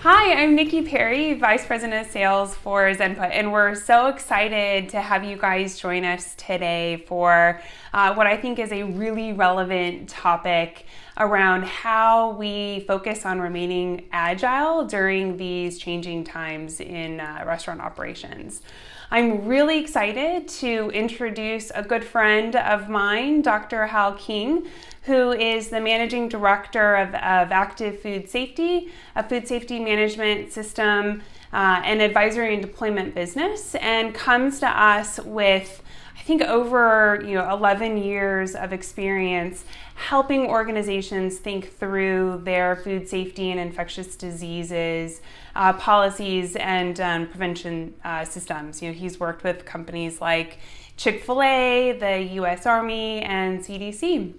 Hi, I'm Nikki Perry, Vice President of Sales for Zenput, and we're so excited to have you guys join us today for what I think is a really relevant topic around how we focus on remaining agile during these changing times in restaurant operations. I'm really excited to introduce a good friend of mine, Dr. Hal King, who is the Managing Director of Active Food Safety, a food safety management system and advisory and deployment business, and comes to us with, I think, over 11 years of experience helping organizations think through their food safety and infectious diseases policies and prevention systems. He's worked with companies like Chick-fil-A, the U.S. Army, and CDC.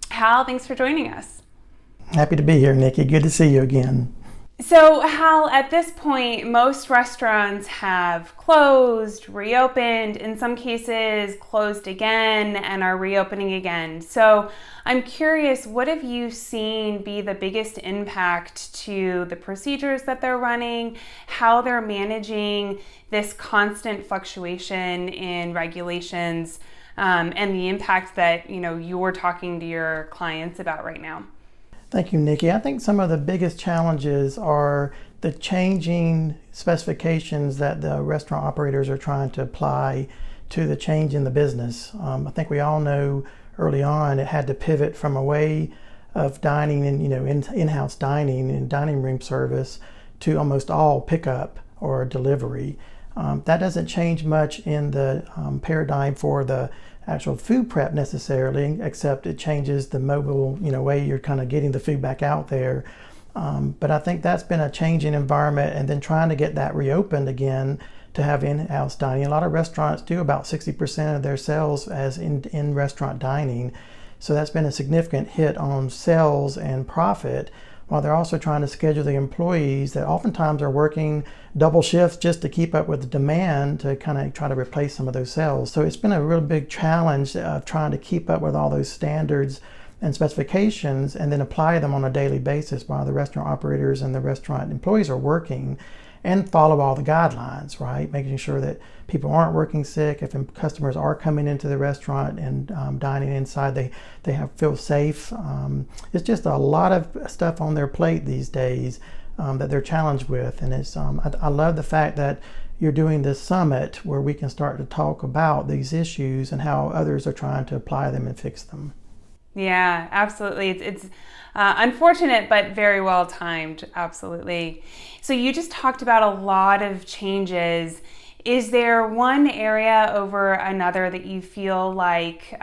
Hal, thanks for joining us. Happy to be here, Nikki. Good to see you again. So, Hal, at this point, most restaurants have closed, reopened, in some cases closed again, and are reopening again. So, I'm curious, what have you seen be the biggest impact to the procedures that they're running, how they're managing this constant fluctuation in regulations, and the impact that you're talking to your clients about right now? Thank you, Nikki. I think some of the biggest challenges are the changing specifications that the restaurant operators are trying to apply to the change in the business. I think we all know early on it had to pivot from a way of dining and in-house dining and dining room service to almost all pickup or delivery. That doesn't change much in the paradigm for the actual food prep necessarily, except it changes the mobile way you're kind of getting the food back out there. But I think that's been a changing environment, and then trying to get that reopened again to have in-house dining. A lot of restaurants do about 60% of their sales as in-restaurant dining. So that's been a significant hit on sales and profit, while they're also trying to schedule the employees that oftentimes are working double shifts just to keep up with the demand to kind of try to replace some of those sales. So it's been a real big challenge of trying to keep up with all those standards and specifications and then apply them on a daily basis while the restaurant operators and the restaurant employees are working, and follow all the guidelines, right? Making sure that people aren't working sick. If customers are coming into the restaurant and dining inside, they feel safe. It's just a lot of stuff on their plate these days that they're challenged with. And it's I love the fact that you're doing this summit where we can start to talk about these issues and how others are trying to apply them and fix them. Yeah, absolutely. It's unfortunate, but very well timed. Absolutely. So you just talked about a lot of changes. Is there one area over another that you feel like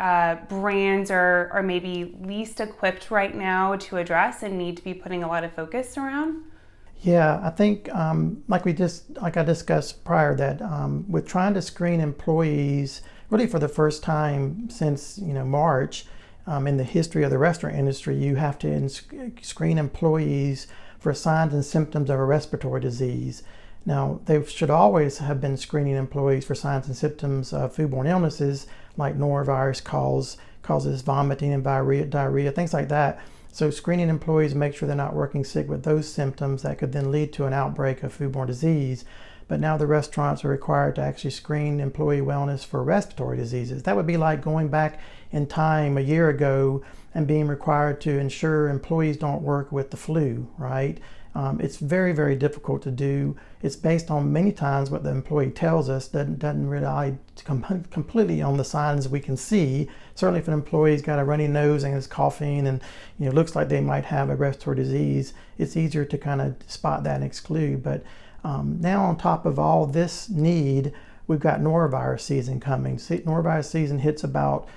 brands are maybe least equipped right now to address and need to be putting a lot of focus around? Yeah, I think like I discussed prior, that with trying to screen employees really for the first time since March. In the history of the restaurant industry, you have to screen employees for signs and symptoms of a respiratory disease. Now, they should always have been screening employees for signs and symptoms of foodborne illnesses like norovirus causes vomiting and diarrhea, things like that. So screening employees to make sure they're not working sick with those symptoms that could then lead to an outbreak of foodborne disease. But now the restaurants are required to actually screen employee wellness for respiratory diseases. That would be like going back in time a year ago and being required to ensure employees don't work with the flu, right? It's very, very difficult to do. It's based on many times what the employee tells us, doesn't rely completely on the signs we can see. Certainly if an employee's got a runny nose and is coughing and looks like they might have a respiratory disease, it's easier to kind of spot that and exclude. But now on top of all this need, we've got norovirus season coming. Norovirus season hits about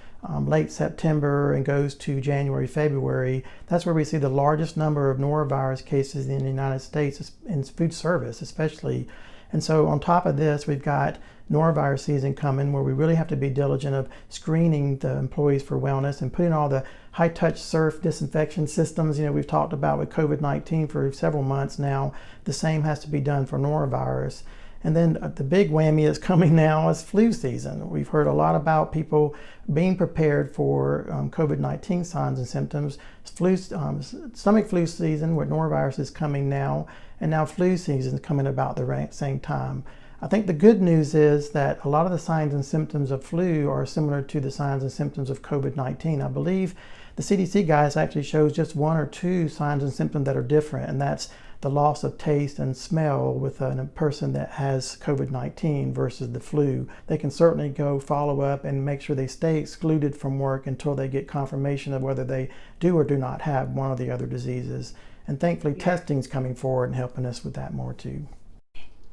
late September and goes to January, February. That's where we see the largest number of norovirus cases in the United States, in food service especially. And so on top of this, we've got norovirus season coming, where we really have to be diligent of screening the employees for wellness and putting all the high-touch surf disinfection systems we've talked about with COVID-19 for several months now. The same has to be done for norovirus. And then the big whammy is coming now is flu season. We've heard a lot about people being prepared for COVID-19 signs and symptoms. Stomach flu season with norovirus is coming now, and now flu season is coming about the same time. I think the good news is that a lot of the signs and symptoms of flu are similar to the signs and symptoms of COVID-19. I believe the CDC guys actually shows just one or two signs and symptoms that are different, and that's the loss of taste and smell with a person that has COVID-19 versus the flu. They can certainly go follow up and make sure they stay excluded from work until they get confirmation of whether they do or do not have one of the other diseases. And thankfully, testing's coming forward and helping us with that more too.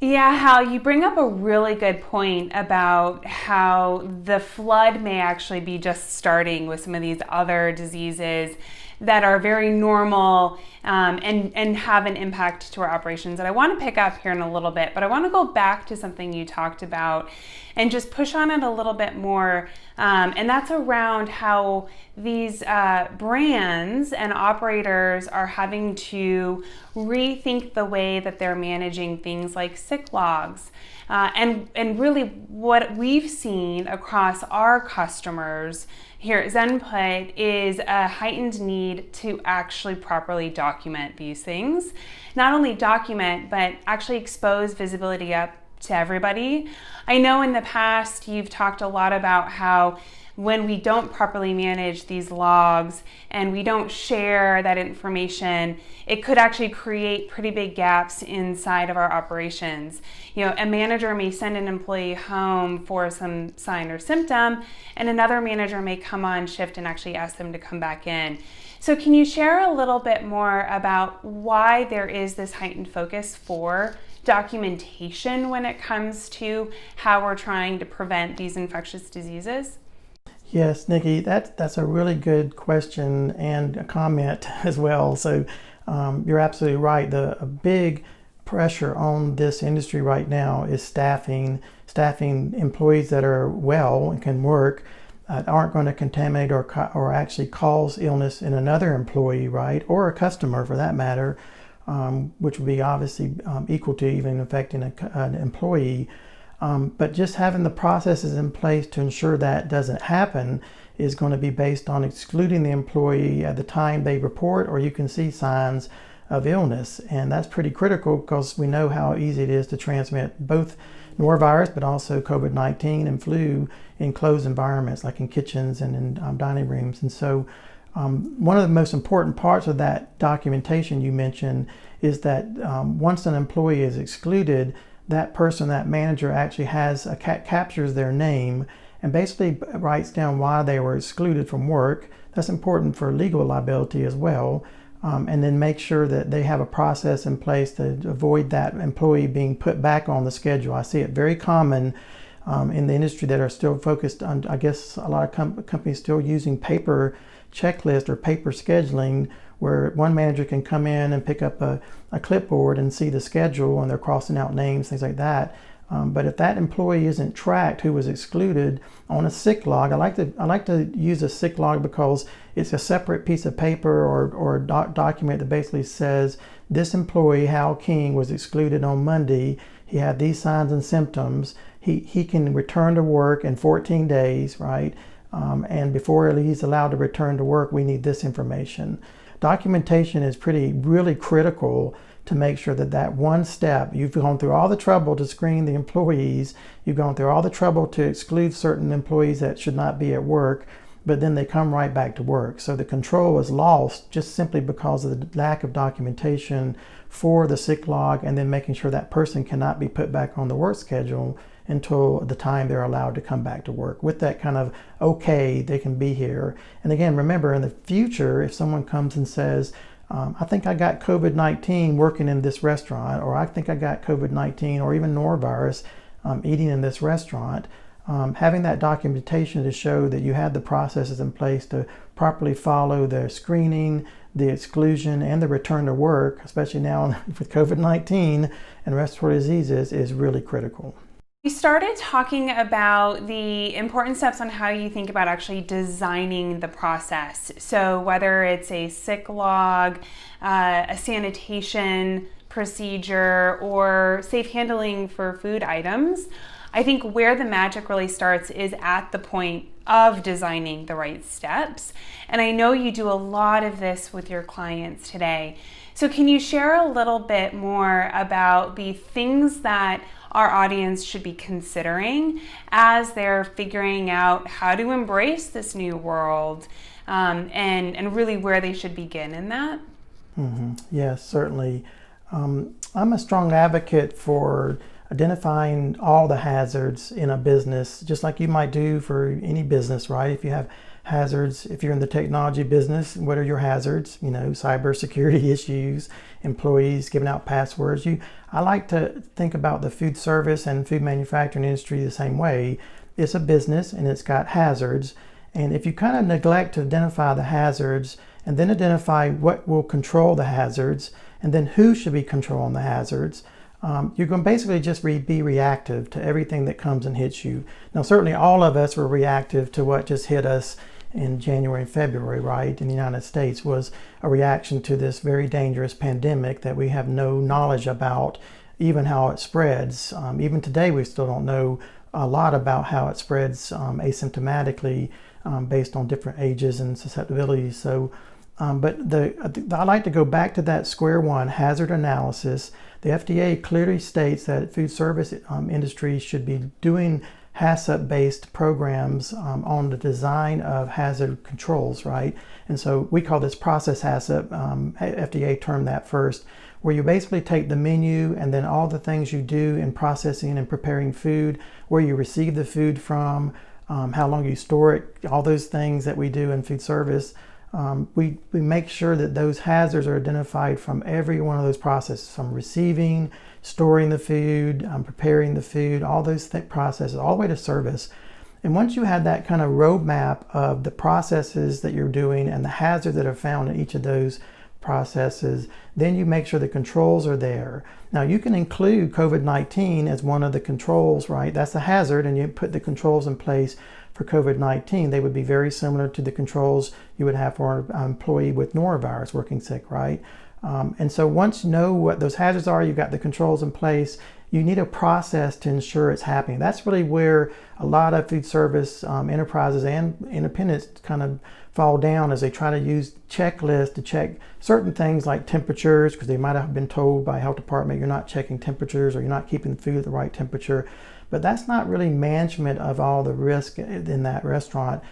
Yeah, Hal, you bring up a really good point about how the flood may actually be just starting with some of these other diseases that are very normal and have an impact to our operations. And I want to pick up here in a little bit, but I want to go back to something you talked about and just push on it a little bit more. And that's around how these brands and operators are having to rethink the way that they're managing things like sick logs. And really what we've seen across our customers here at Zenput is a heightened need to actually properly document these things. Not only document, but actually expose visibility up to everybody. I know in the past you've talked a lot about how when we don't properly manage these logs and we don't share that information, it could actually create pretty big gaps inside of our operations. You know, a manager may send an employee home for some sign or symptom, and another manager may come on shift and actually ask them to come back in. So can you share a little bit more about why there is this heightened focus for documentation when it comes to how we're trying to prevent these infectious diseases? Yes, Nikki, that's a really good question and a comment as well. So you're absolutely right. A big pressure on this industry right now is staffing employees that are well and can work, aren't going to contaminate or actually cause illness in another employee, right, or a customer for that matter, which would be obviously equal to even affecting an employee. But just having the processes in place to ensure that doesn't happen is going to be based on excluding the employee at the time they report or you can see signs of illness. And that's pretty critical because we know how easy it is to transmit both norovirus but also COVID-19 and flu in closed environments like in kitchens and in dining rooms. And so one of the most important parts of that documentation you mentioned is that once an employee is excluded, that person, that manager actually captures their name and basically writes down why they were excluded from work. That's important for legal liability as well. And then make sure that they have a process in place to avoid that employee being put back on the schedule. I see it very common in the industry that are still focused on, I guess a lot of companies still using paper checklist or paper scheduling, where one manager can come in and pick up a clipboard and see the schedule and they're crossing out names, things like that. But if that employee isn't tracked who was excluded on a sick log, I like to use a sick log because it's a separate piece of paper or document that basically says this employee, Hal King, was excluded on Monday. He had these signs and symptoms. He can return to work in 14 days, right? And before he's allowed to return to work, we need this information. Documentation is really critical to make sure that one step, you've gone through all the trouble to screen the employees, you've gone through all the trouble to exclude certain employees that should not be at work, but then they come right back to work. So the control is lost just simply because of the lack of documentation for the sick log and then making sure that person cannot be put back on the work schedule until the time they're allowed to come back to work. With that kind of, okay, they can be here. And again, remember in the future, if someone comes and says, I think I got COVID-19 working in this restaurant, or I think I got COVID-19 or even norovirus eating in this restaurant, having that documentation to show that you had the processes in place to properly follow the screening, the exclusion, and the return to work, especially now with COVID-19 and respiratory diseases, is really critical. You started talking about the important steps on how you think about actually designing the process. So whether it's a sick log, a sanitation procedure or safe handling for food items, I think where the magic really starts is at the point of designing the right steps. And I know you do a lot of this with your clients today. So can you share a little bit more about the things that our audience should be considering as they're figuring out how to embrace this new world, and really where they should begin in that? Yes, certainly. I'm a strong advocate for identifying all the hazards in a business, just like you might do for any business, right? If you have hazards, if you're in the technology business, what are your hazards? Cybersecurity issues, employees giving out passwords. I like to think about the food service and food manufacturing industry the same way. It's a business and it's got hazards. And if you kind of neglect to identify the hazards and then identify what will control the hazards and then who should be controlling the hazards, you're going to basically just be reactive to everything that comes and hits you. Now, certainly all of us were reactive to what just hit us in January and February, right? In the United States was a reaction to this very dangerous pandemic that we have no knowledge about, even how it spreads. Even today, we still don't know a lot about how it spreads asymptomatically based on different ages and susceptibilities. So, but I like to go back to that square one, hazard analysis. The FDA clearly states that food service industry should be doing HACCP-based programs on the design of hazard controls, right? And so we call this process HACCP, FDA termed that first, where you basically take the menu and then all the things you do in processing and preparing food, where you receive the food from, how long you store it, all those things that we do in food service. We make sure that those hazards are identified from every one of those processes, from receiving, storing the food, preparing the food, all those processes, all the way to service. And once you have that kind of roadmap of the processes that you're doing and the hazards that are found in each of those processes, then you make sure the controls are there. Now, you can include COVID-19 as one of the controls, right? That's a hazard, and you put the controls in place for COVID-19. They would be very similar to the controls you would have for an employee with norovirus working sick, right? And so once you know what those hazards are, you've got the controls in place, you need a process to ensure it's happening. That's really where a lot of food service enterprises and independents kind of fall down, as they try to use checklists to check certain things like temperatures, because they might have been told by health department you're not checking temperatures or you're not keeping the food at the right temperature. But that's not really management of all the risk in that restaurant.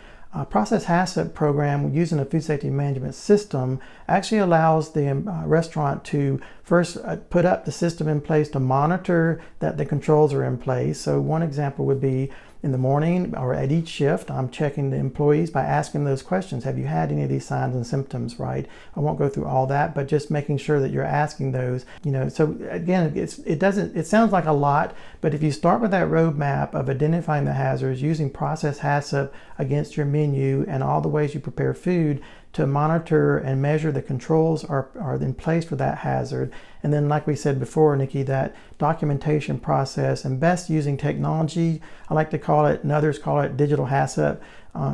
Process HACCP program using a food safety management system actually allows the restaurant to first put up the system in place to monitor that the controls are in place. So one example would be in the morning or at each shift, I'm checking the employees by asking those questions. Have you had any of these signs and symptoms, right? I won't go through all that, but just making sure that you're asking those, so again, it sounds like a lot, but if you start with that roadmap of identifying the hazards, using process HACCP against your menu and all the ways you prepare food to monitor and measure the controls are in place for that hazard. And then, like we said before, Nikki, that documentation process and best using technology, I like to call it, and others call it digital HACCP.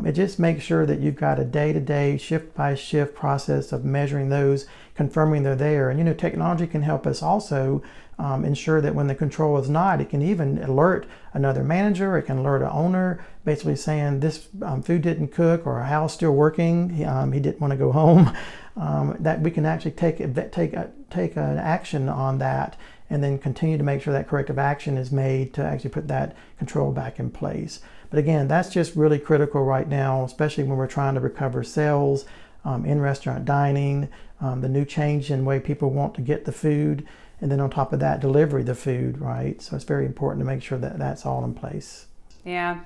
It just makes sure that you've got a day-to-day, shift-by-shift process of measuring those, confirming they're there. And technology can help us also ensure that when the control is not, it can even alert another manager, it can alert an owner, basically saying this food didn't cook, or Hal's still working, he didn't want to go home. That we can actually take an action on that, and then continue to make sure that corrective action is made to actually put that control back in place. But again, that's just really critical right now, especially when we're trying to recover sales in restaurant dining, the new change in the way people want to get the food, and then on top of that, delivery of the food, right? So it's very important to make sure that that's all in place. Yeah,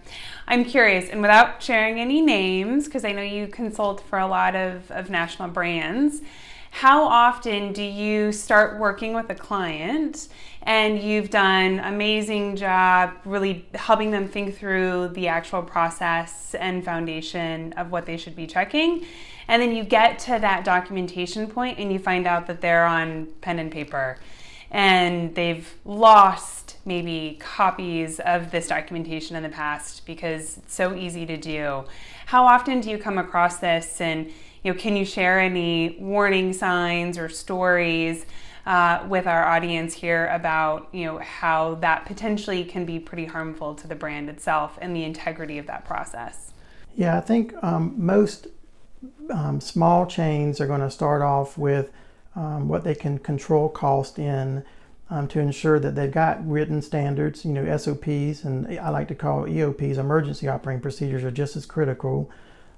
I'm curious, and without sharing any names, because I know you consult for a lot of national brands, how often do you start working with a client and you've done an amazing job really helping them think through the actual process and foundation of what they should be checking, and then you get to that documentation point and you find out that they're on pen and paper and they've lost maybe copies of this documentation in the past because it's so easy to do? How often do you come across this, and can you share any warning signs or stories with our audience here about, how that potentially can be pretty harmful to the brand itself and the integrity of that process? Yeah, I think most small chains are going to start off with what they can control cost in, to ensure that they've got written standards, SOPs, and I like to call EOPs, emergency operating procedures, are just as critical.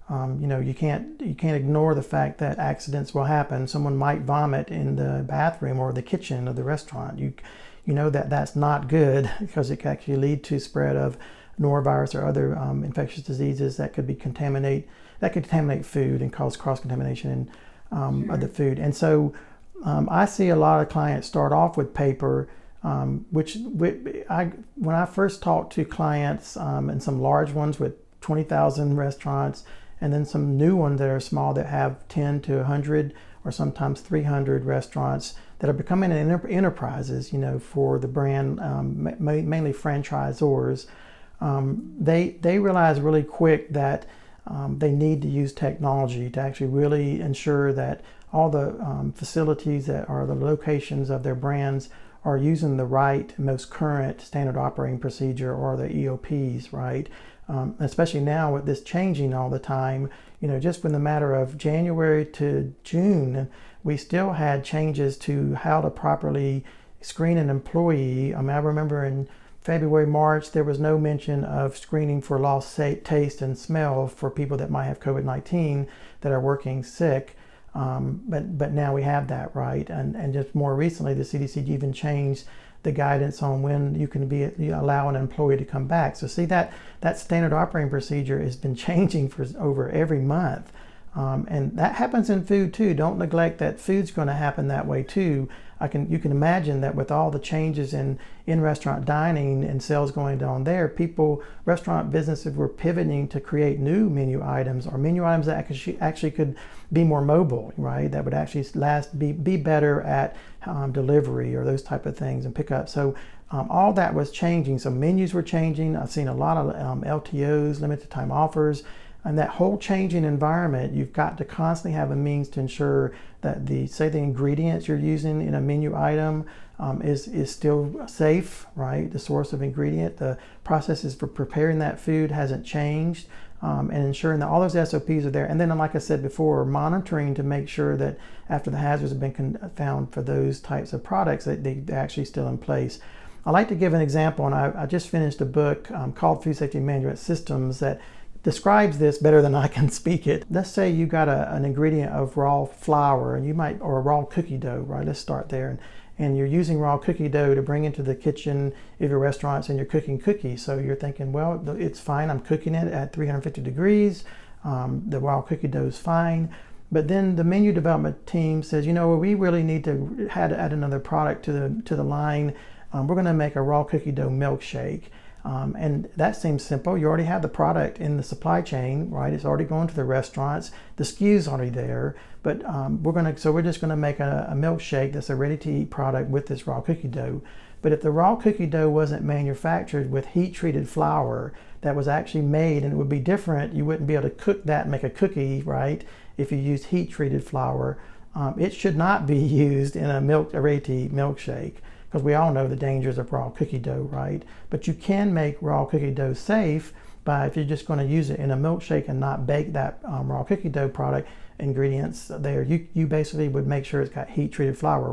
You can't ignore the fact that accidents will happen. Someone might vomit in the bathroom or the kitchen of the restaurant. You know that that's not good, because it can actually lead to spread of norovirus or other infectious diseases that could contaminate food and cause cross-contamination of the food. And so I see a lot of clients start off with paper, when I first talked to clients, and some large ones with 20,000 restaurants, and then some new ones that are small that have 10 to 100 or sometimes 300 restaurants that are becoming enterprises, for the brand, mainly franchisors. They realize really quick that they need to use technology to actually really ensure that all the facilities that are the locations of their brands are using the right, most current standard operating procedure, or the EOPs, right? Especially now with this changing all the time, just in the matter of January to June, we still had changes to how to properly screen an employee. I remember in February, March, there was no mention of screening for lost taste and smell for people that might have COVID-19 that are working sick. But now we have that, right? And just more recently, the CDC even changed the guidance on when you can allow an employee to come back. So see, that standard operating procedure has been changing for over every month. And that happens in food too. Don't neglect that food's going to happen that way too. You can imagine that with all the changes in restaurant dining and sales going down there, restaurant businesses were pivoting to create new menu items, or menu items that actually could be more mobile, right? That would actually be better at delivery or those type of things and pickup. So all that was changing. So menus were changing. I've seen a lot of LTOs, limited time offers. And that whole changing environment, you've got to constantly have a means to ensure that the ingredients you're using in a menu item is still safe, right? The source of ingredient, the processes for preparing that food hasn't changed, and ensuring that all those SOPs are there. And then, like I said before, monitoring to make sure that after the hazards have been found for those types of products, that they're actually still in place. I like to give an example, and I just finished a book called Food Safety Management Systems that describes this better than I can speak it. Let's say you got an ingredient of raw flour, and or raw cookie dough, right? Let's start there. And you're using raw cookie dough to bring into the kitchen of your restaurants, and you're cooking cookies. So you're thinking, well, it's fine. I'm cooking it at 350 degrees. The raw cookie dough is fine. But then the menu development team says, we really need to add another product to the line. We're going to make a raw cookie dough milkshake. And that seems simple. You already have the product in the supply chain, right? It's already going to the restaurants. The SKU's already there. But we're just going to make a milkshake that's a ready-to-eat product with this raw cookie dough. But if the raw cookie dough wasn't manufactured with heat-treated flour that was actually made, and it would be different, you wouldn't be able to cook that and make a cookie, right? If you used heat-treated flour, it should not be used in a ready-to-eat milkshake, because we all know the dangers of raw cookie dough, right? But you can make raw cookie dough safe if you're just going to use it in a milkshake and not bake that raw cookie dough product ingredients there. You basically would make sure it's got heat-treated flour.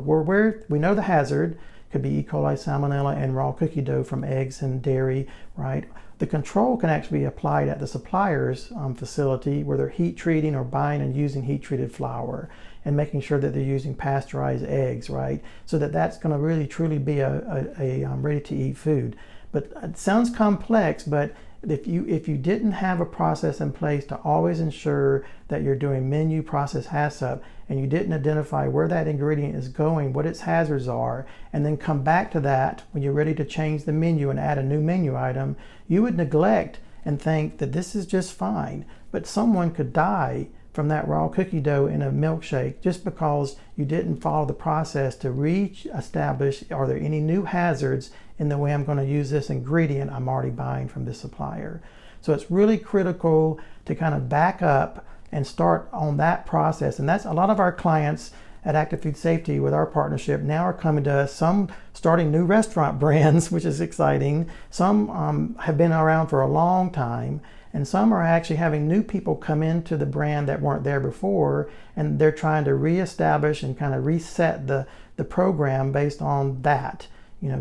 We know the hazard could be E. coli, salmonella, and raw cookie dough from eggs and dairy, right? The control can actually be applied at the supplier's facility, where they're heat treating or buying and using heat treated flour, and making sure that they're using pasteurized eggs, right? So that's going to really truly be a ready-to-eat food. But it sounds complex, but if you didn't have a process in place to always ensure that you're doing menu process HACCP, and you didn't identify where that ingredient is going, what its hazards are, and then come back to that when you're ready to change the menu and add a new menu item, you would neglect and think that this is just fine. But someone could die from that raw cookie dough in a milkshake just because you didn't follow the process to re-establish, are there any new hazards in the way I'm going to use this ingredient I'm already buying from this supplier. So it's really critical to kind of back up and start on that process. And that's a lot of our clients at Active Food Safety with our partnership now are coming to us, some starting new restaurant brands, which is exciting. Some have been around for a long time, and some are actually having new people come into the brand that weren't there before, and they're trying to reestablish and kind of reset the program based on that,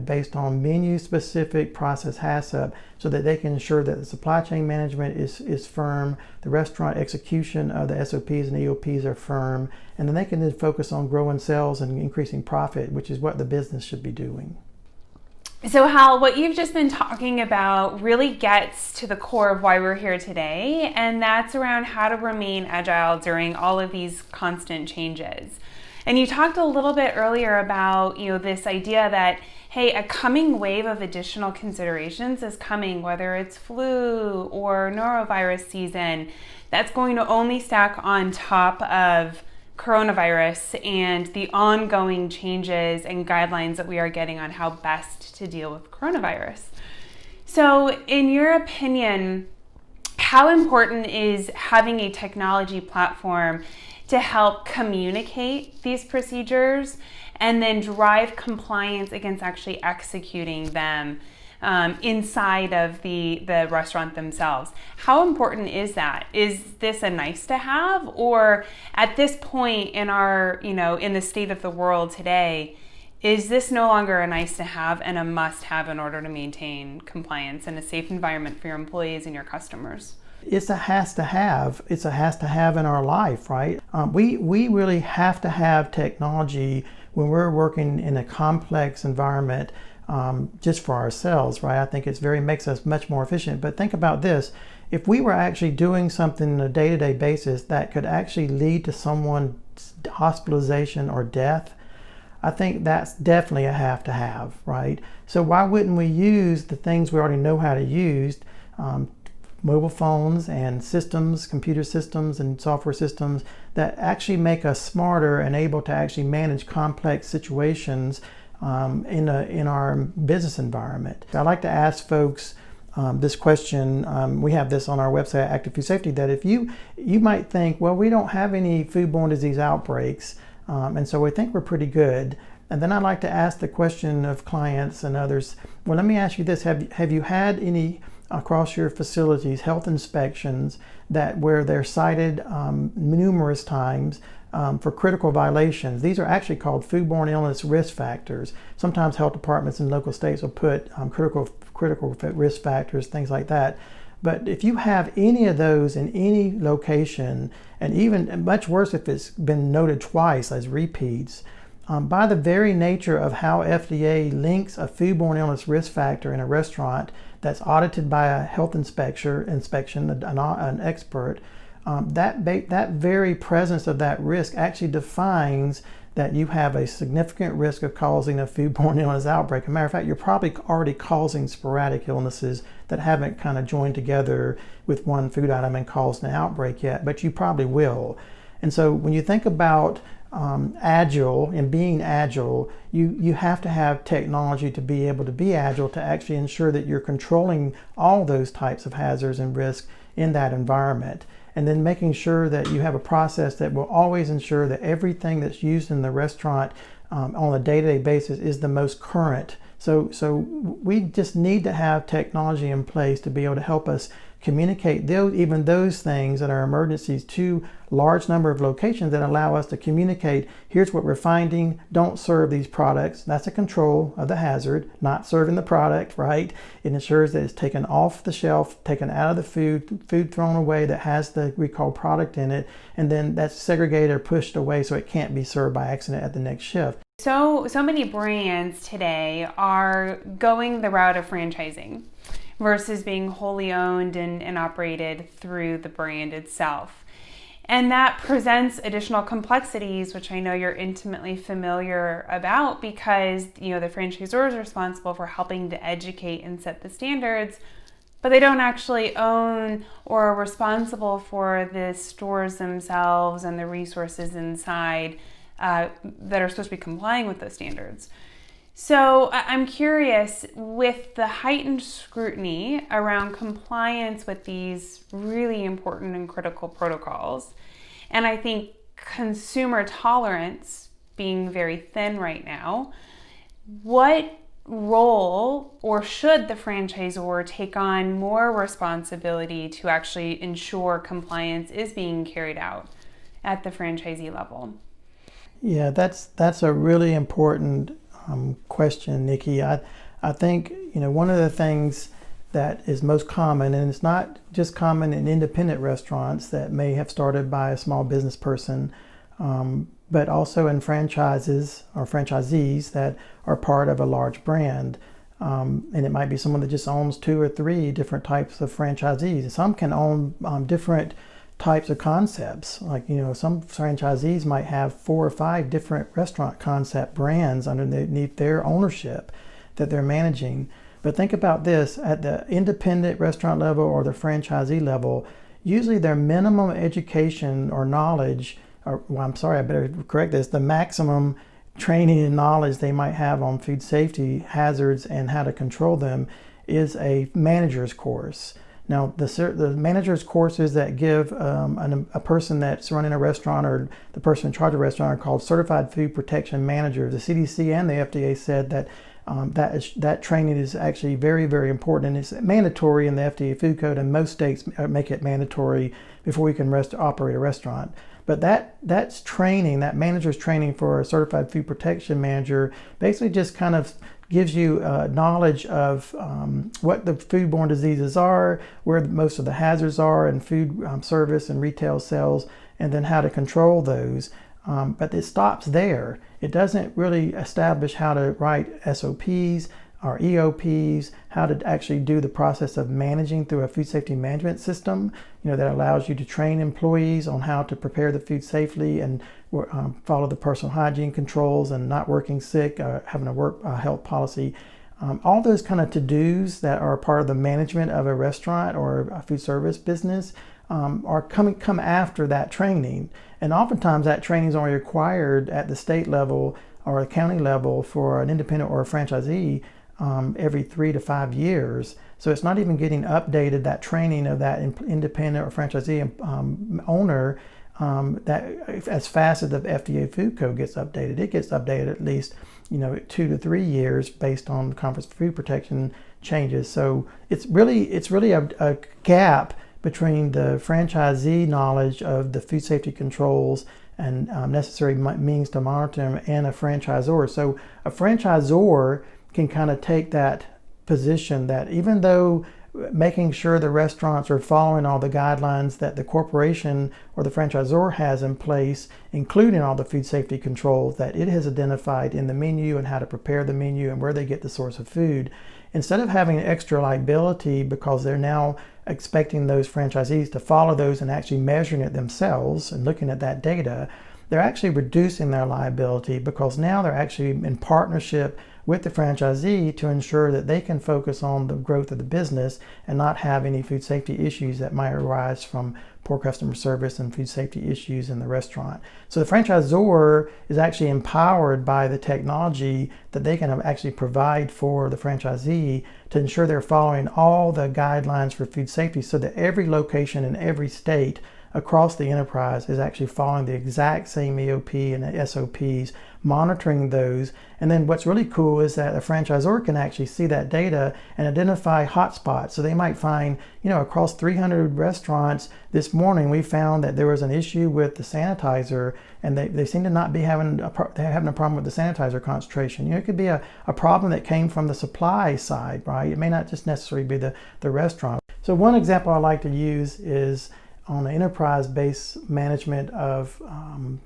based on menu-specific process HACCP, so that they can ensure that the supply chain management is firm, the restaurant execution of the SOPs and EOPs are firm, and then they can then focus on growing sales and increasing profit, which is what the business should be doing. So Hal, what you've just been talking about really gets to the core of why we're here today, and that's around how to remain agile during all of these constant changes. And you talked a little bit earlier about, this idea that, hey, a coming wave of additional considerations is coming, whether it's flu or norovirus season, that's going to only stack on top of coronavirus and the ongoing changes and guidelines that we are getting on how best to deal with coronavirus. So in your opinion, how important is having a technology platform to help communicate these procedures and then drive compliance against actually executing them inside of the restaurant themselves? How important is that? Is this a nice to have, or at this point in our, in the state of the world today, is this no longer a nice to have and a must have in order to maintain compliance and a safe environment for your employees and your customers? It's a has to have. It's a has to have in our life, right? We really have to have technology when we're working in a complex environment, just for ourselves, right? I think makes us much more efficient. But think about this. If we were actually doing something on a day-to-day basis that could actually lead to someone's hospitalization or death, I think that's definitely a have to have, right? So why wouldn't we use the things we already know how to use, mobile phones and systems, computer systems and software systems that actually make us smarter and able to actually manage complex situations in our business environment? I like to ask folks this question. We have this on our website, Active Food Safety, that if you might think, well, we don't have any foodborne disease outbreaks, and so we think we're pretty good. And then I like to ask the question of clients and others, well, let me ask you this. Have you had any across your facilities health inspections where they're cited numerous times for critical violations? These are actually called foodborne illness risk factors. Sometimes health departments in local states will put critical risk factors, things like that. But if you have any of those in any location, and even much worse if it's been noted twice as repeats, by the very nature of how FDA links a foodborne illness risk factor in a restaurant that's audited by a health inspection, an expert, that very presence of that risk actually defines that you have a significant risk of causing a foodborne illness outbreak. As a matter of fact, you're probably already causing sporadic illnesses that haven't kind of joined together with one food item and caused an outbreak yet, but you probably will. And so when you think about agile and being agile, you have to have technology to be able to be agile, to actually ensure that you're controlling all those types of hazards and risks in that environment. And then making sure that you have a process that will always ensure that everything that's used in the restaurant on a day-to-day basis is the most current. So we just need to have technology in place to be able to help us communicate even those things that are emergencies to large number of locations that allow us to communicate, here's what we're finding, don't serve these products. That's a control of the hazard, not serving the product, right? It ensures that it's taken off the shelf, taken out of the food thrown away that has the recalled product in it, and then that's segregated or pushed away so it can't be served by accident at the next shift. So many brands today are going the route of franchising versus being wholly owned and operated through the brand itself. And that presents additional complexities, which I know you're intimately familiar about, because the franchisor is responsible for helping to educate and set the standards, but they don't actually own or are responsible for the stores themselves and the resources inside that are supposed to be complying with those standards. So I'm curious, with the heightened scrutiny around compliance with these really important and critical protocols, and I think consumer tolerance being very thin right now. What role, or should the franchisor take on more responsibility to actually ensure compliance is being carried out at the franchisee level? Yeah, that's a really important question, Nikki. I think one of the things that is most common, and it's not just common in independent restaurants that may have started by a small business person, but also in franchises or franchisees that are part of a large brand. And it might be someone that just owns 2 or 3 different types of franchisees. Some can own different types of concepts. Like, some franchisees might have 4 or 5 different restaurant concept brands underneath their ownership that they're managing. But think about this, at the independent restaurant level or the franchisee level, usually their minimum education or knowledge, I better correct this, the maximum training and knowledge they might have on food safety hazards and how to control them is a manager's course. Now, the manager's courses that give a person that's running a restaurant or the person in charge of a restaurant are called Certified Food Protection Managers. The CDC and the FDA said that that training is actually very, very important, and it's mandatory in the FDA Food Code, and most states make it mandatory before you can operate a restaurant. But that's training, that manager's training for a Certified Food Protection Manager, basically just kind of gives you knowledge of what the foodborne diseases are, where most of the hazards are in food service and retail sales, and then how to control those. But it stops there. It doesn't really establish how to write SOPs or EOPs, how to actually do the process of managing through a food safety management system, that allows you to train employees on how to prepare the food safely and follow the personal hygiene controls and not working sick, having a work health policy. All those kind of to-dos that are part of the management of a restaurant or a food service business come after that training. And oftentimes that training is only required at the state level or a county level for an independent or a franchisee every 3 to 5 years. So it's not even getting updated, that training of that independent or franchisee owner, that as fast as the FDA Food Code gets updated. It gets updated at least 2 to 3 years based on Conference for Food Protection changes. So it's really a gap between the franchisee knowledge of the food safety controls and necessary means to monitor them and a franchisor. So a franchisor can kind of take that position that even though making sure the restaurants are following all the guidelines that the corporation or the franchisor has in place, including all the food safety controls that it has identified in the menu and how to prepare the menu and where they get the source of food, instead of having extra liability because they're now expecting those franchisees to follow those and actually measuring it themselves and looking at that data, they're actually reducing their liability because now they're actually in partnership with the franchisee to ensure that they can focus on the growth of the business and not have any food safety issues that might arise from poor customer service and food safety issues in the restaurant. So the franchisor is actually empowered by the technology that they can actually provide for the franchisee to ensure they're following all the guidelines for food safety so that every location in every state across the enterprise is actually following the exact same EOP and SOPs, monitoring those. And then what's really cool is that a franchisor can actually see that data and identify hotspots. So they might find, across 300 restaurants this morning, we found that there was an issue with the sanitizer, and they seem to not be having a problem with the sanitizer concentration. It could be a problem that came from the supply side, right? It may not just necessarily be the restaurant. So one example I like to use is on an enterprise-based management of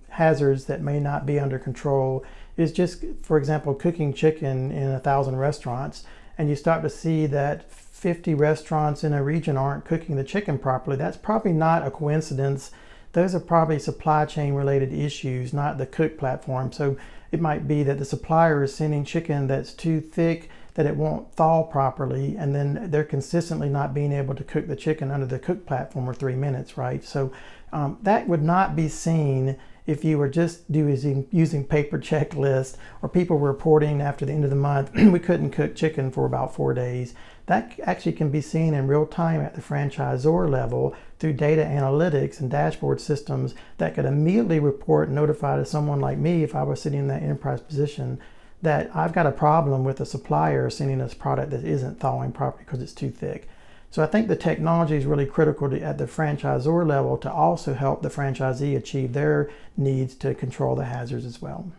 hazards that may not be under control is just, for example, cooking chicken in 1,000 restaurants, and you start to see that 50 restaurants in a region aren't cooking the chicken properly. That's probably not a coincidence. Those are probably supply chain related issues, not the cook platform. So it might be that the supplier is sending chicken that's too thick, that it won't thaw properly, and then they're consistently not being able to cook the chicken under the cook platform for 3 minutes, right? So that would not be seen if you were just using paper checklists, or people reporting after the end of the month, we couldn't cook chicken for about 4 days. That actually can be seen in real time at the franchisor level through data analytics and dashboard systems that could immediately report and notify to someone like me, if I was sitting in that enterprise position, that I've got a problem with a supplier sending us product that isn't thawing properly because it's too thick. So I think the technology is really critical at the franchisor level to also help the franchisee achieve their needs to control the hazards as well.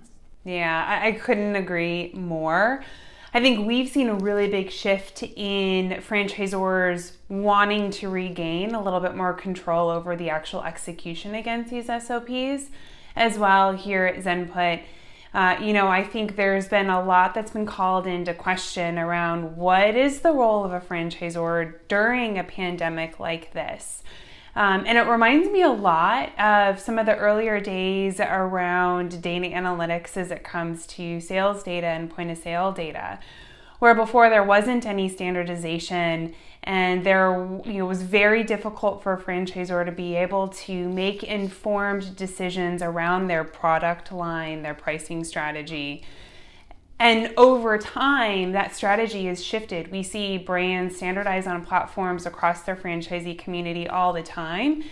Yeah, I couldn't agree more. I think we've seen a really big shift in franchisors wanting to regain a little bit more control over the actual execution against these SOPs as well here at Zenput. I think there's been a lot that's been called into question around what is the role of a franchisor during a pandemic like this. And it reminds me a lot of some of the earlier days around data analytics as it comes to sales data and point of sale data, where before there wasn't any standardization, and it was very difficult for a franchisor to be able to make informed decisions around their product line, their pricing strategy. And over time, that strategy has shifted. We see brands standardize on platforms across their franchisee community all the time.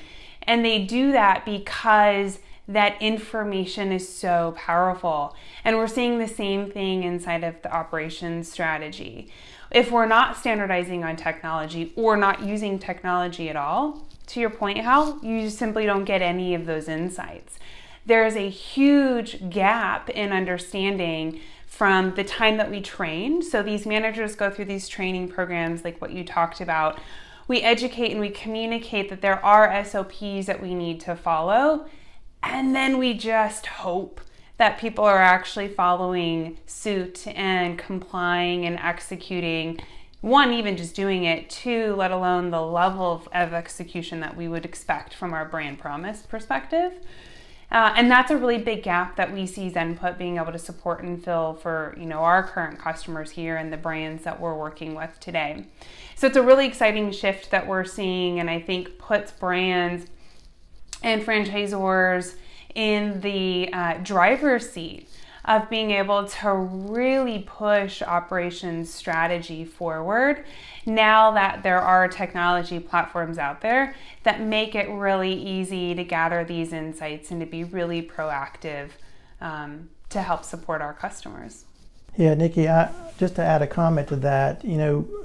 And they do that because that information is so powerful. And we're seeing the same thing inside of the operations strategy. If we're not standardizing on technology or not using technology at all, to your point, Hal, you simply don't get any of those insights. There's a huge gap in understanding from the time that we train. So these managers go through these training programs like what you talked about. We educate and we communicate that there are SOPs that we need to follow. And then we just hope that people are actually following suit and complying and executing. One, even just doing it. Two, let alone the level of execution that we would expect from our brand promise perspective. And that's a really big gap that we see Zenput being able to support and fill for our current customers here and the brands that we're working with today. So it's a really exciting shift that we're seeing, and I think puts brands and franchisors in the driver's seat of being able to really push operations strategy forward now that there are technology platforms out there that make it really easy to gather these insights and to be really proactive to help support our customers. Yeah, Nikki, just to add a comment to that,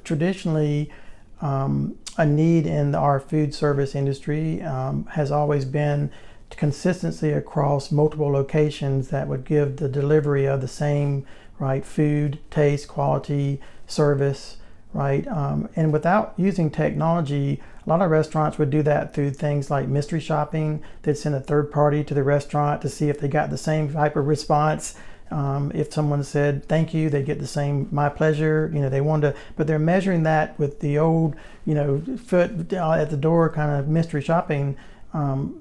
traditionally a need in our food service industry has always been consistency across multiple locations that would give the delivery of the same food, taste, quality, service, and without using technology, a lot of restaurants would do that through things like mystery shopping. They'd send a third party to the restaurant to see if they got the same type of response. If someone said thank you, they get the same my pleasure. They wanted to, but they're measuring that with the old foot at the door kind of mystery shopping.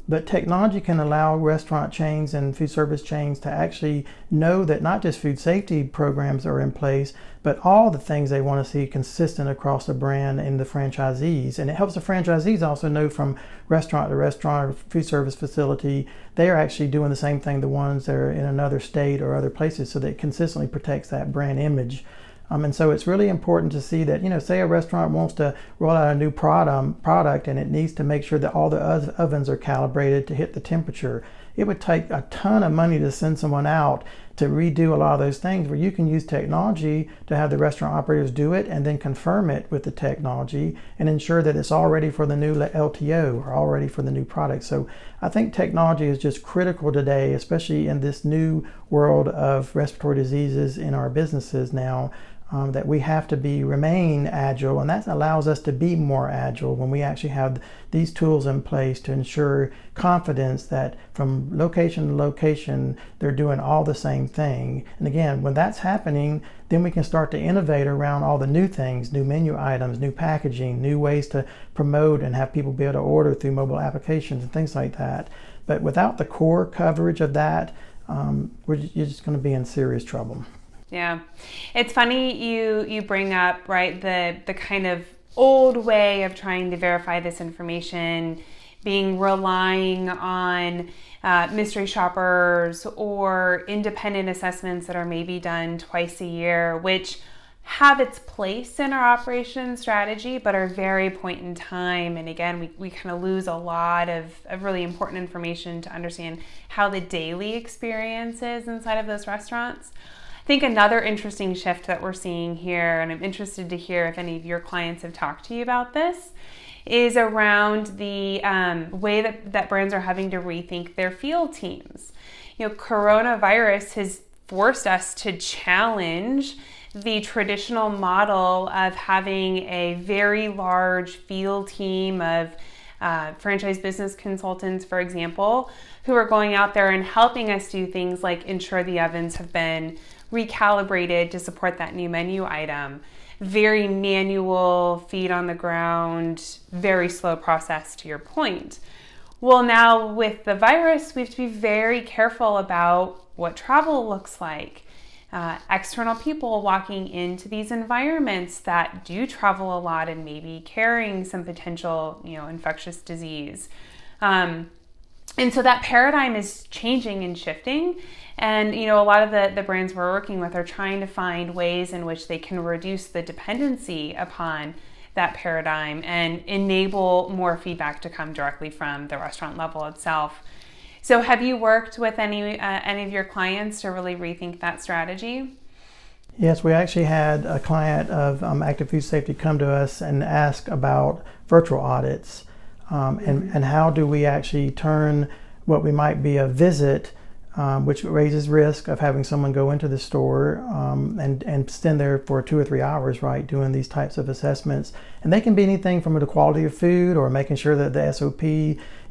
But technology can allow restaurant chains and food service chains to actually know that not just food safety programs are in place, but all the things they want to see consistent across the brand and the franchisees. And it helps the franchisees also know from restaurant to restaurant or food service facility, they are actually doing the same thing, the ones that are in another state or other places, so that it consistently protects that brand image. And so it's really important to see that, say a restaurant wants to roll out a new product and it needs to make sure that all the ovens are calibrated to hit the temperature. It would take a ton of money to send someone out to redo a lot of those things, where you can use technology to have the restaurant operators do it and then confirm it with the technology and ensure that it's all ready for the new LTO or all ready for the new product. So I think technology is just critical today, especially in this new world of respiratory diseases in our businesses now. That we have to remain agile, and that allows us to be more agile when we actually have these tools in place to ensure confidence that from location to location they're doing all the same thing. And again, when that's happening, then we can start to innovate around all the new things, new menu items, new packaging, new ways to promote and have people be able to order through mobile applications and things like that. But without the core coverage of that, you're just going to be in serious trouble. Yeah, it's funny you bring up the kind of old way of trying to verify this information relying on mystery shoppers or independent assessments that are maybe done twice a year, which have its place in our operations strategy, but are very point in time. And again, we kind of lose a lot of really important information to understand how the daily experience is inside of those restaurants. I think another interesting shift that we're seeing here, and I'm interested to hear if any of your clients have talked to you about this, is around the way that brands are having to rethink their field teams. Coronavirus has forced us to challenge the traditional model of having a very large field team of franchise business consultants, for example, who are going out there and helping us do things like ensure the ovens have been recalibrated to support that new menu item. Very manual, feet on the ground, very slow process, to your point. Well, now with the virus, we have to be very careful about what travel looks like. External people walking into these environments that do travel a lot and maybe carrying some potential, infectious disease. And so that paradigm is changing and shifting. And, a lot of the brands we're working with are trying to find ways in which they can reduce the dependency upon that paradigm and enable more feedback to come directly from the restaurant level itself. So have you worked with any of your clients to really rethink that strategy? Yes, we actually had a client of Active Food Safety come to us and ask about virtual audits and how do we actually turn what we might be a visit, which raises risk of having someone go into the store and stand there for 2 or 3 hours, right, doing these types of assessments. And they can be anything from the quality of food or making sure that the SOP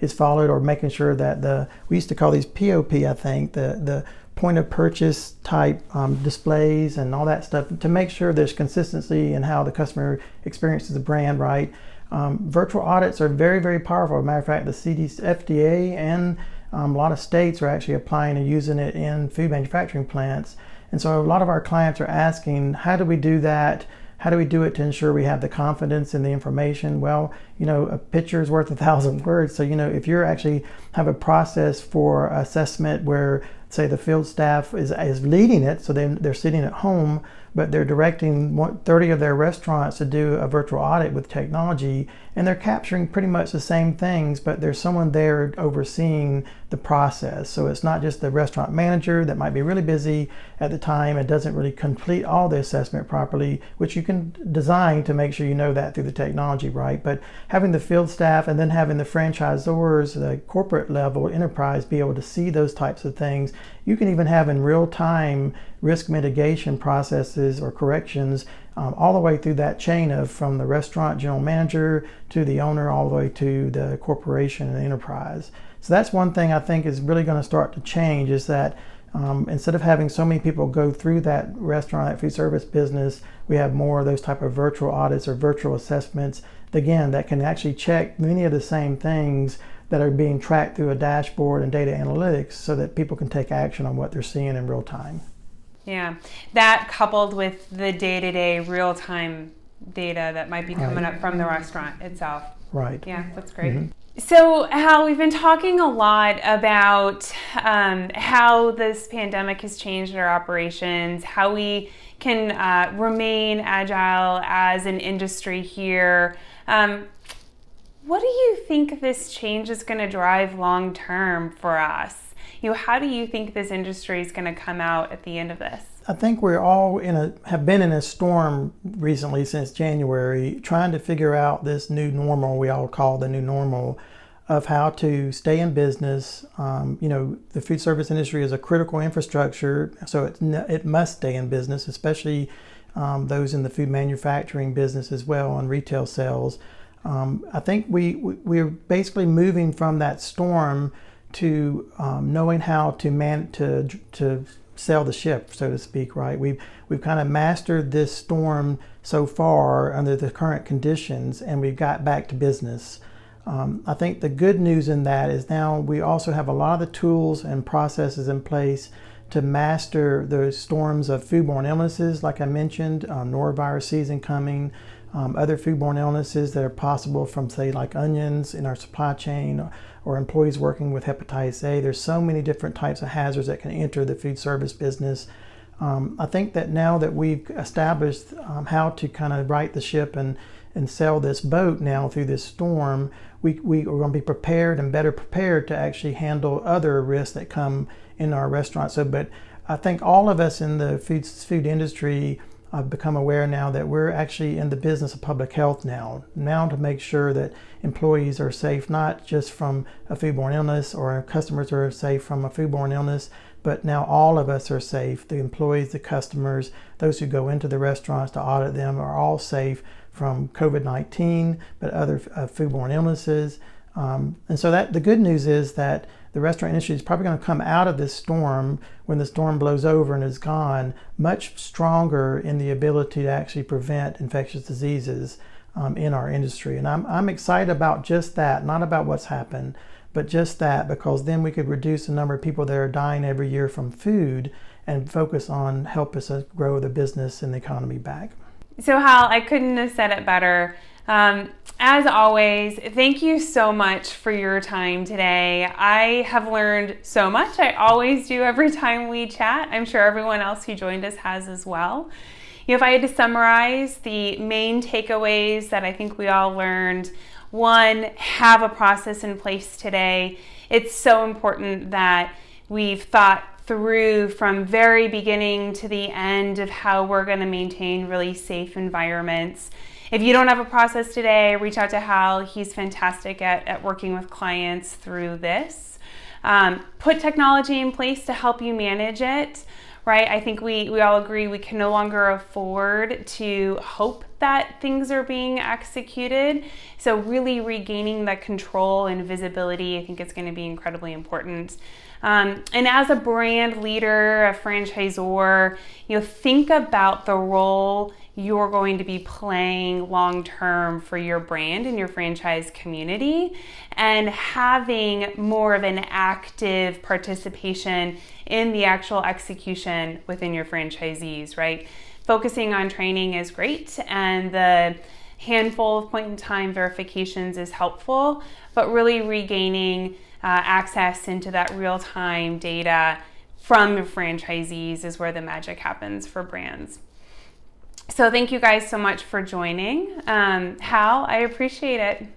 is followed or making sure that we used to call these POP, I think, the point of purchase type displays and all that stuff to make sure there's consistency in how the customer experiences the brand, right? Virtual audits are very, very powerful. As a matter of fact, the FDA and a lot of states are actually applying and using it in food manufacturing plants. And so a lot of our clients are asking, how do we do that? How do we do it to ensure we have the confidence in the information? Well, a picture is worth 1,000 words. So, if you're actually have a process for assessment where, say, the field staff is leading it, so they're sitting at home, but they're directing 30 of their restaurants to do a virtual audit with technology, and they're capturing pretty much the same things, but there's someone there overseeing the process. So it's not just the restaurant manager that might be really busy at the time and doesn't really complete all the assessment properly, which you can design to make sure you know that through the technology, right? But having the field staff and then having the franchisors, the corporate level enterprise be able to see those types of things. You can even have in real time risk mitigation processes or corrections all the way through that chain of from the restaurant general manager to the owner all the way to the corporation and the enterprise. So that's one thing I think is really going to start to change, is that instead of having so many people go through that restaurant, that food service business, we have more of those type of virtual audits or virtual assessments, again, that can actually check many of the same things that are being tracked through a dashboard and data analytics so that people can take action on what they're seeing in real time. Yeah, that coupled with the day-to-day real-time data that might be coming up from the restaurant itself. Right. Yeah, that's great. Mm-hmm. So, Hal, we've been talking a lot about how this pandemic has changed our operations, how we can remain agile as an industry here. What do you think this change is going to drive long-term for us? How do you think this industry is going to come out at the end of this? I think we're all have been in a storm recently since January, trying to figure out this new normal we all call the new normal of how to stay in business. The food service industry is a critical infrastructure, so it must stay in business, especially those in the food manufacturing business as well and retail sales. I think we're basically moving from that storm to knowing how to sail the ship, so to speak, right? We've kind of mastered this storm so far under the current conditions, and we've got back to business. I think the good news in that is now we also have a lot of the tools and processes in place to master the storms of foodborne illnesses, like I mentioned, norovirus season coming, other foodborne illnesses that are possible from, say, like onions in our supply chain, or employees working with hepatitis A. There's so many different types of hazards that can enter the food service business. I think that now that we've established how to kind of right the ship and sail this boat now through this storm, we are going to be prepared and better prepared to actually handle other risks that come in our restaurants. But I think all of us in the food industry have become aware now that we're actually in the business of public health now to make sure that employees are safe, not just from a foodborne illness, or our customers are safe from a foodborne illness, but now all of us are safe. The employees, the customers, those who go into the restaurants to audit them are all safe from COVID-19, but other foodborne illnesses. And so that the good news is that the restaurant industry is probably going to come out of this storm, when the storm blows over and is gone, much stronger in the ability to actually prevent infectious diseases in our industry. And I'm excited about just that, not about what's happened, but just that, because then we could reduce the number of people that are dying every year from food and focus on help us grow the business and the economy back. So Hal, I couldn't have said it better. As always, thank you so much for your time today. I have learned so much. I always do every time we chat. I'm sure everyone else who joined us has as well. If I had to summarize the main takeaways that I think we all learned: one, have a process in place today. It's so important that we've thought through from very beginning to the end of how we're going to maintain really safe environments. If you don't have a process today, reach out to Hal. He's fantastic at working with clients through this. Put technology in place to help you manage it, right? I think we all agree we can no longer afford to hope that things are being executed. So really regaining that control and visibility, I think it's going to be incredibly important. And as a brand leader, a franchisor, think about the role you're going to be playing long-term for your brand and your franchise community, and having more of an active participation in the actual execution within your franchisees, right? Focusing on training is great, and the handful of point-in-time verifications is helpful, but really regaining access into that real-time data from your franchisees is where the magic happens for brands. So thank you guys so much for joining. Hal, I appreciate it.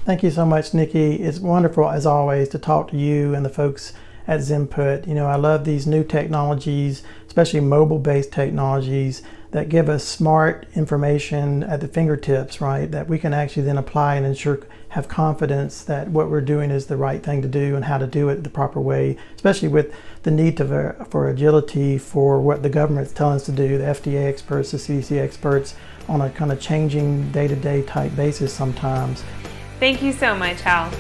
Thank you so much, Nikki. It's wonderful, as always, to talk to you and the folks at Zenput. I love these new technologies, especially mobile-based technologies that give us smart information at the fingertips, right? That we can actually then apply and have confidence that what we're doing is the right thing to do and how to do it the proper way, especially with the need for agility for what the government's telling us to do, the FDA experts, the CDC experts, on a kind of changing day-to-day type basis sometimes. Thank you so much, Hal.